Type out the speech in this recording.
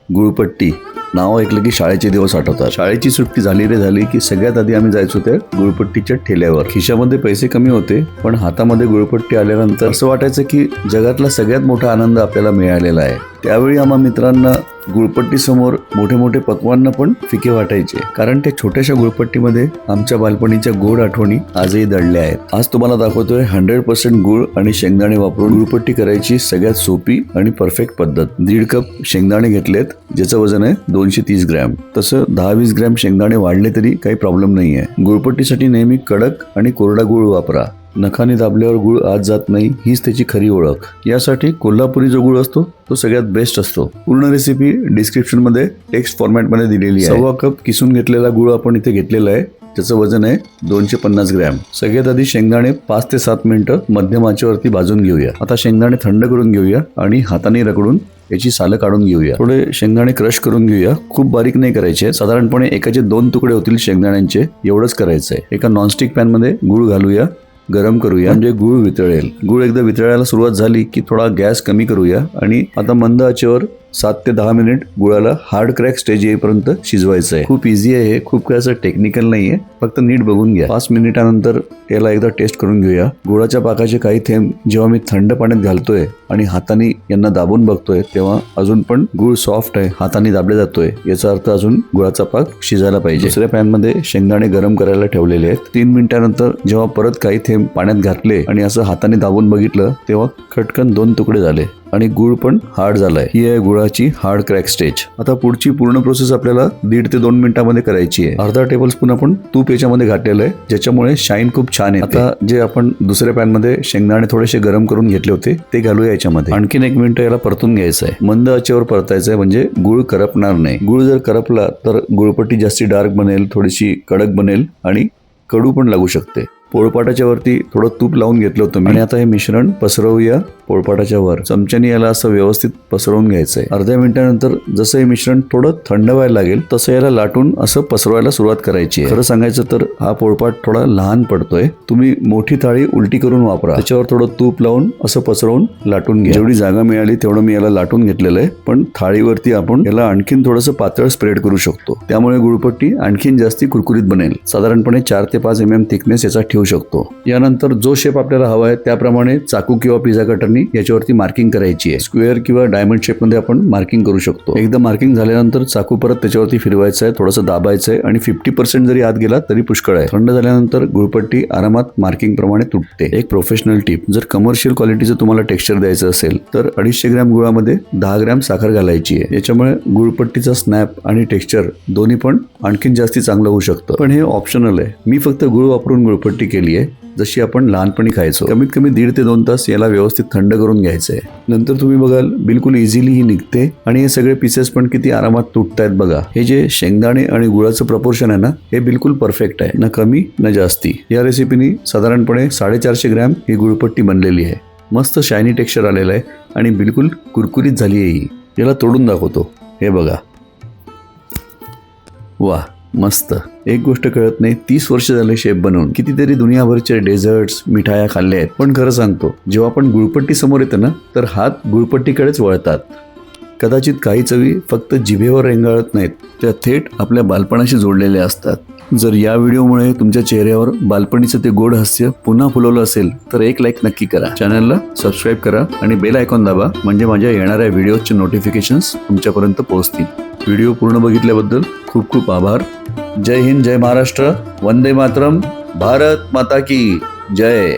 गुळपट्टी नाव ऐकलं की शाळेचे दिवस आठवतात. शाळेची सुट्टी झाली रे झाली की सगळ्यात आधी आम्ही जायचो त्या गुळपट्टीच्या ठेल्यावर. खिशामध्ये पैसे कमी होते पण हातामध्ये गुळपट्टी आल्यानंतर असं वाटायचं की जगातला सगळ्यात मोठा आनंद आपल्याला मिळालेला आहे. त्यावेळी आम्हा मित्रांना गुळपट्टी समोर मोठे मोठे पक्वान्न पण फिके वाटायचे, कारण त्या छोट्याशा गुळपट्टीमध्ये आमच्या बालपणीच्या गोड आठवणी आजही दडल्या आहेत. आज तुम्हाला दाखवतोय 100% गुळ आणि शेंगदाणे वापरून गुळपट्टी करायची सगळ्यात सोपी आणि परफेक्ट पद्धत. 1.5 कप शेंगदाणे घेतलेत, ज्याचं वजन आहे 230 ग्रॅम. तसं 10-20 ग्रॅम शेंगदाणे वाढले तरी काही प्रॉब्लेम नाहीये. गुळपट्टीसाठी नेहमी कडक आणि कोरडा गुळ वापरा. नखाने दाबल्यावर गुळ आत जात नाही, हीच त्याची खरी ओळख. यासाठी कोल्हापुरी जो गुळ असतो तो सगळ्यात बेस्ट असतो. पूर्ण रेसिपी डिस्क्रिप्शन मध्ये टेक्स्ट फॉर्मॅट मध्ये दिलेली आहे. 1.25 कप किसून घेतलेला गुळ आपण इथे घेतलेला आहे, त्याचं वजन आहे 250 ग्रॅम. सगळ्यात आधी शेंगदाणे 5 ते 7 मिनिटं मध्यम आचेवरती भाजून घेऊया. आता शेंगदाणे थंड करून घेऊया आणि हाताने रगडून याची सालं काढून घेऊया. थोडे शेंगदाणे क्रश करून घेऊया. खूप बारीक नाही करायचे, साधारणपणे एकाचे 2 तुकडे होतील शेंगदाण्यांचे, एवढंच करायचंय. एका नॉनस्टिक पॅन मध्ये गुळ घालूया, गरम करूया, म्हणजे गुळ वितळेल. गुळ एकदा वितळायला सुरुवात झाली की थोडा गॅस कमी करूया आणि आता मंद आचेवर 7 ते 10 मिनिट गुळाला हार्ड क्रॅक स्टेज येईपर्यंत शिजवायचं आहे. खूप इझी आहे हे, खूप काय असं टेक्निकल नाहीये, फक्त नीट बघून घ्या. 5 मिनिटानंतर याला एकदा टेस्ट करून घेऊया. गुळाच्या पाकाचे काही थेंब जेव्हा मी थंड पाण्यात घालतोय आणि हाताने यांना दाबून बघतोय तेव्हा अजून पण गुळ सॉफ्ट आहे, हाताने दाबले जातोय, याचा अर्थ अजून गुळाचा पाक शिजायला पाहिजे. दुसऱ्या पॅन मध्ये शेंगदाणे गरम करायला ठेवलेले आहेत. 3 मिनिटानंतर जेव्हा परत काही थेंब पाण्यात घातले आणि असं हाताने दाबून बघितलं तेव्हा खटकन 2 तुकडे झाले आणि गुळ पण हार्ड झालाय. ही आहे गुळाची हार्ड क्रॅक स्टेज. आता पुढची पूर्ण प्रोसेस आपल्याला 1.5 ते 2 मिनिटांमध्ये करायची आहे. अर्धा टेबलस्पून आपण तूप याच्यामध्ये घातलेलं आहे, ज्याच्यामुळे शाईन खूप छान येते. आता जे आपण दुसऱ्या पॅन मध्ये शेंगदाणे थोडेसे गरम करून घेतले होते ते घालूया याच्यामध्ये. आणखीन 1 मिनिट याला परतून घ्यायचं आहे. मंद आचेवर परतायचं आहे, म्हणजे गुळ करपणार नाही. गुळ जर करपला तर गुळपट्टी जास्ती डार्क बनेल, थोडीशी कडक बनेल आणि कडू पण लागू शकते. पोळपाटाच्या वरती थोडं तूप लावून घेतलं होतं मी आणि आता हे मिश्रण पसरवूया पोळपाटाच्या वर. चमच्याने याला असं व्यवस्थित पसरवून घ्यायचंय. अर्ध्या मिनिटानंतर जसं हे मिश्रण थोडं थंड व्हायला लागेल तसं याला लाटून असं पसरवायला सुरुवात करायची आहे. खरं सांगायचं तर हा पोळपाट थोडा लहान पडतोय, तुम्ही मोठी थाळी उलटी करून वापरा. त्याच्यावर थोडं तूप लावून असं पसरवून लाटून घ्या. जेवढी जागा मिळाली तेवढं मी याला लाटून घेतलेलं आहे, पण थाळीवरती आपण याला आणखीन थोडंसं पातळ स्प्रेड करू शकतो. त्यामुळे गुळपट्टी आणखीन जास्ती कुरकुरीत बनेल. साधारणपणे 4 ते 5 mm थिकनेस याचा ठेवू शकतो. यानंतर जो शेप आपल्याला हवा आहे त्याप्रमाणे चाकू किंवा पिझ्झा कटरनी याच्यावरती मार्किंग करायची आहे. स्क्वेअर किंवा डायमंड शेप मध्ये आपण मार्किंग करू शकतो. एकदा मार्किंग झाल्यानंतर चाकू परत त्याच्यावरती फिरवायचं आहे, थोडंसं दाबायचं आहे आणि 50% जरी आत गेला तरी पुष्कळ आहे. थंड झाल्यानंतर गुळपट्टी आरामात मार्किंग प्रमाणे तुटते. एक प्रोफेशनल टिप, जर कमर्शियल क्वालिटीचं तुम्हाला टेक्स्चर द्यायचं असेल तर 250 ग्रॅम गुळामध्ये 10 ग्रॅम साखर घालायची आहे. याच्यामुळे गुळपट्टीचा स्नॅप आणि टेक्स्चर दोन्ही पण आणखीन जास्ती चांगलं होऊ शकतं. पण हे ऑप्शनल आहे. मी फक्त गुळ वापरून गुळपट्टी केली आहे, जशी आपण लहानपणी खायचो. कमीत कमी 1.5 ते 2 तास याला व्यवस्थित थंड करून घ्यायचंय. नंतर तुम्ही बघाल बिलकुल इझिली ही निघते आणि हे सगळे पीसेस पण किती आरामात तुटतायत बघा. हे जे शेंगदाणे आणि गुळाचं प्रपोर्शन आहे ना, हे बिलकुल परफेक्ट आहे, ना कमी ना जास्ती. या रेसिपीनी साधारणपणे 450 ग्रॅम ही गुळपट्टी बनलेली आहे. मस्त शायनी टेक्स्चर आलेलं आहे आणि बिलकुल कुरकुरीत झाली आहे ही. याला तोडून दाखवतो. हे बघा, वा मस्त. एक गोष्ट कळत नाही, 30 वर्ष झाले शेफ बनवून कितीतरी दुनियाभरचे डेझर्ट्स मिठाया खाल्ले आहेत, पण खरं सांगतो जेव्हा आपण गुळपट्टी समोर येतं ना तर हात गुळपट्टीकडेच वळतात. कदाचित काही चवी फक्त जिभेवर रेंगाळत नाहीत, त्या थेट आपल्या बालपणाशी जोडलेल्या असतात. जर या व्हिडिओमुळे तुमच्या चेहऱ्यावर बालपणीचं ते गोड हास्य पुन्हा फुलवलं असेल तर एक लाईक नक्की करा. चॅनलला सबस्क्राईब करा आणि बेल आयकॉन दाबा, म्हणजे माझ्या येणाऱ्या व्हिडिओचे नोटिफिकेशन्स तुमच्यापर्यंत पोहोचतील. व्हिडिओ पूर्ण बघितल्याबद्दल खूप खूप आभार. जय हिंद, जय महाराष्ट्र, वंदे मातरम, भारत माता की जय.